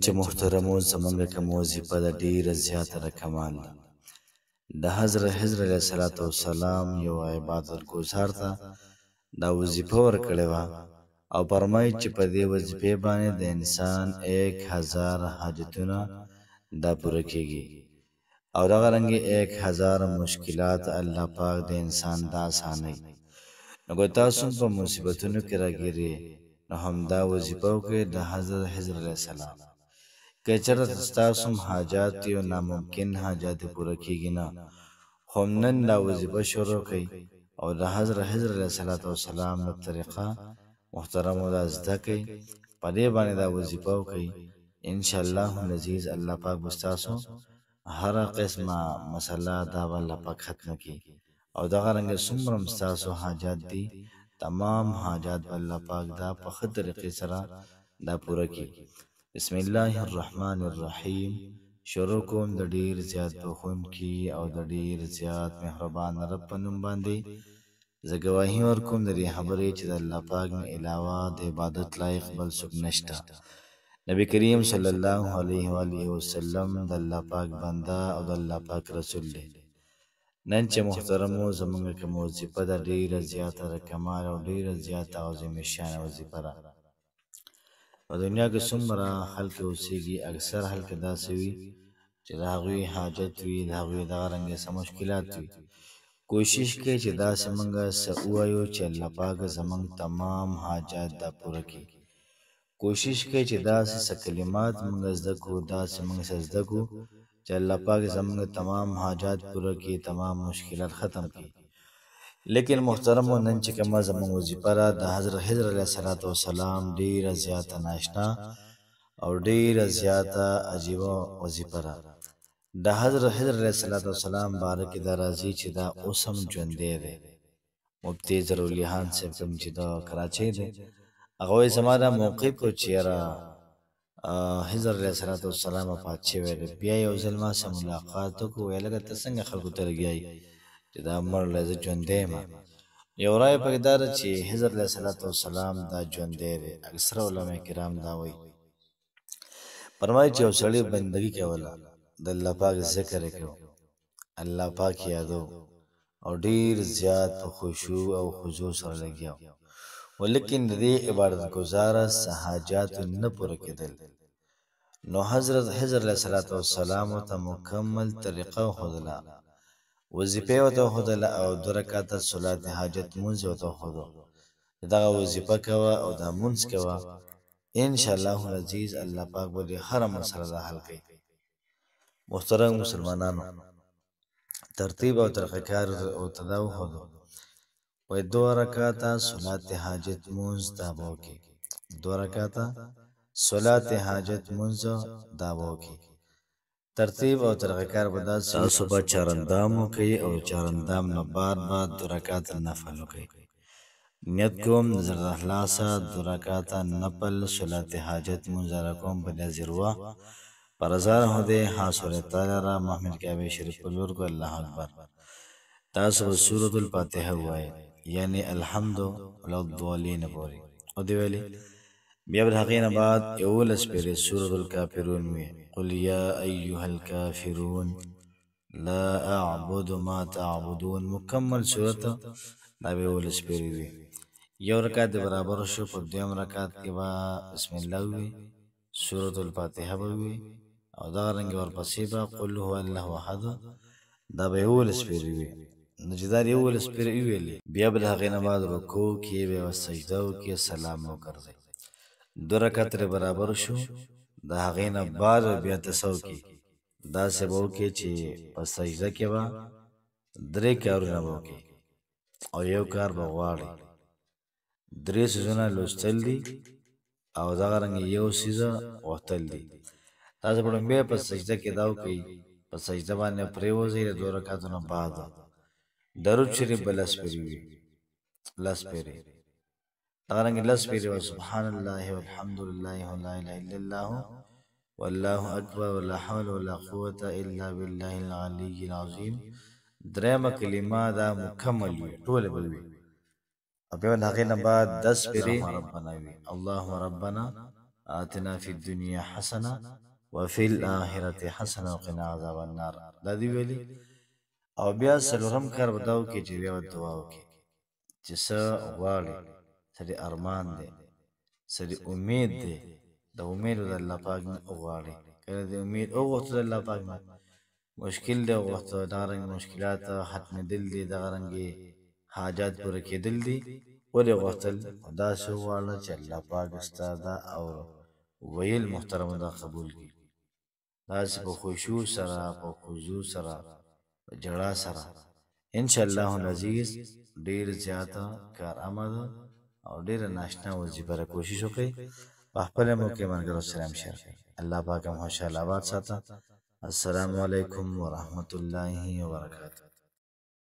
چې محترمو زمونږ کوم وظیفه ده ډېره زیاته د کمال ده. د حضرت علیه السلام یو عبادت ګزار ته دا وظیفه ورکړې وه او فرمایي چې په دې وظیفې باندې د انسان 1000 حاجتونه دا پوره کېږي او دغه رنګې 1000 مشکلات الله پاک د انسان دا اسانوي. نو که تاسو په مصیبتونو کې راګیرئ نو همدا وظیفه وکړئ د حضرت علیه السلام. که چېرته ستاسو هم حاجات دي او ناممکن حاجات یې پوره کېږي نه، خو نن دا وظیفه شروع کړئ او د حضرت علیه السلام په طریقه محترمو دا زده کړئ، په دې باندې دا وظیفه وکړئ. انشاءالله العزیز الله پاک به ستاسو هره قسمه مسله دا به الله پاک ختمه کړي او دغه رنګه څومره هم ستاسو حاجات دي تمام حاجات به الله پاک دا په ښه طریقې سره دا پوره کړي. بسم الله الرحمن الرحیم. شروع کوم د ډیر زیات بخښونکي او د ډیر زیات مهربان رب په نوم باندې. زه ګواهي ورکوم د دې خبرې چې د الله پاک نه علاوه د عبادت لایق بل څوک نشته. نبی کریم صلی الله علیه و آله وسلم د الله پاک بنده او د الله پاک رسول دی. نن چې محترمو زمونږ کوم وظیفه ده ډیره زیاته د کمال او ډیره زیاته عظیم الشان وظیفه ده. په دنیا کې څومره خلک اوسېږي اکثر خلک داسې وي چې د هغوی حاجت وي، د هغوی دغه رنګې څه مشکلات وي. کوشش کوئ چې داسې موږ څه ووایو چې الله پاک زموږ تمام حاجات دا پوره کړي. کوشش کوئ چې داسې څه کلمات موږ زده کړو، داسې موږ څه زده کړو چې الله پاک زموږ تمام حاجات پوره کړي، تمام مشکلات ختم کړي. لیکن محترمو نن چې کومه زموږ وظیفه ده د حضرت علیه السلام ډیره زیاته ناشنا او ډیره زیاته عجیبه وظیفه ده. د حضرت علیه السلام باره کې دا راځي چې دا اوس هم ژوندی دی. مفتي ضروري خان صاحب کوم چې د کراچۍ دی هغه وایي زما دا موقف و چې یاره حضرت علیه السلام وفات شوی دی. بیا یو ځل ما سره ملاقات وکړو، ویل لکه ته څنګه خلکو ته لګیا یې چې دا مړ دی زه ژوندی یم. یو رایه پکې دا ده چې حضرت علیه السلام دا ژوندی دی. اکثره علما کرام دا وایي. فرمایي چې یو سړي بندګي کوله، د الله پاک ذکر یې کړو، الله پاک یادو او ډیر زیات په خشوع او خضوع سره لګیا و. ولیکن د دې عبادت ګزاره څه حاجات نه پوره کېدل. نو حضرت علیه السلام ته مکمل طریقه وښودله، وظیفه یې ورته وښودله او 2 رکعته صلات حاجت مونځ یې ورته وښودو. دغه وظیفه کوه او دا مونځ کوه، انشاءالله العزیز الله پاک به دې هره مسله دا حل کوي. محترم مسلمانانو ترتیب او طریقه‌کار ورته دا وښودو، وایي 2 رکعته صلات حاجت مونځ دا به وکړي، 2 رکعته صلات حاجت مونځ دا به وکړي. ترتیب او طریقه‌کار به داسې تاسو به چارندام وکړئ او چارندام نه بعد به 2 رکعته نفل وکړئ. نیت کوم نظر د اخلاصه 2 رکعته نفل صلات حاجت مونځ را کوم په نظر وا پرزار هده حاصل تعالی را محمد کعبه شریف پلور کو الله اکبر. تاسو به سورۃ الفاتحه وایي، یعنی الحمد للضالین پوری او دی ویلي. بیا به هغې نه بعد 11 پیرې سورۃ الکافرون وي، قل یا ایها الکافرون لا اعبد ما تعبدون. مکمل سورۃ دا به 11 پیرې وي. یو رکعت برابر شو، په 2م رکعت کې به بسم الله وي، سورۃ الفاتحه به وي او دا رنګ ورپسې به قل هو الله احد دا به 11 پیرې وي. نو چې دا 11 پیرې ویلې بیا به د هغې نه بعد رکوع کې به سجده وکړي، سلام وګرځئ. 2 رکعت برابر شو، د هغې نه بعد بیا تسو کې داسې به وکړي چې په سجده کې به 3 کارونه به وکړي او یو کار به غواړي. 3 څیزونه لوستل دي او دغه رنګ یو څیزه غوښتل دي. تاسو به بیا په سجده کې دا وکړئ، په سجده باندې پرېوځئ. د 2 رکعتو نه بعد درود شریف به 10 پیرې وي، 10 پیرې. دغه رنګ 10 پیرې و سبحان الله والحمد لله ولا اله الا الله والله اکبر ولا حول ولا قوة الا بالله العلي العظیم. 3مه کلمه دا مکمل وي، ټولې به وي. او بیا د هغې نه بعد 10 پیرې ربنا وي، اللهم ربنا آتنا فی الدنیا حسنه وفي الآخرة حسنه وقنا عذاب النار دا دی ویلي او بیا څلورم کار به دا وکړي چې بیا به دعا وکړي چې څه غواړي څه دې ارمان دی څه دې امید دی د امید د الله پاک نه وغواړي کله د امید وغوښتو د الله پاک نه مشکل دی وغوښتو دغه رنګ مشکلات ختمېدل دي دغه رنګې حاجات پوره کېدل دي ولې غوښتل داسې وغواړه چې الله پاک ستا دا او ویل محترمه دا قبول کړي داسې په خشوع سره په خضوع سره په ژړا سره انشاءالله العزیز ډېر زیاته کارآمد او ډېره ناشنا وظیفه را کوشش وکړئ په خپله موقع ملګرو سره هم شیر کړئ الله پاک هم خوشحاله آباد ساته السلام علیکم ورحمة الله وبرکاته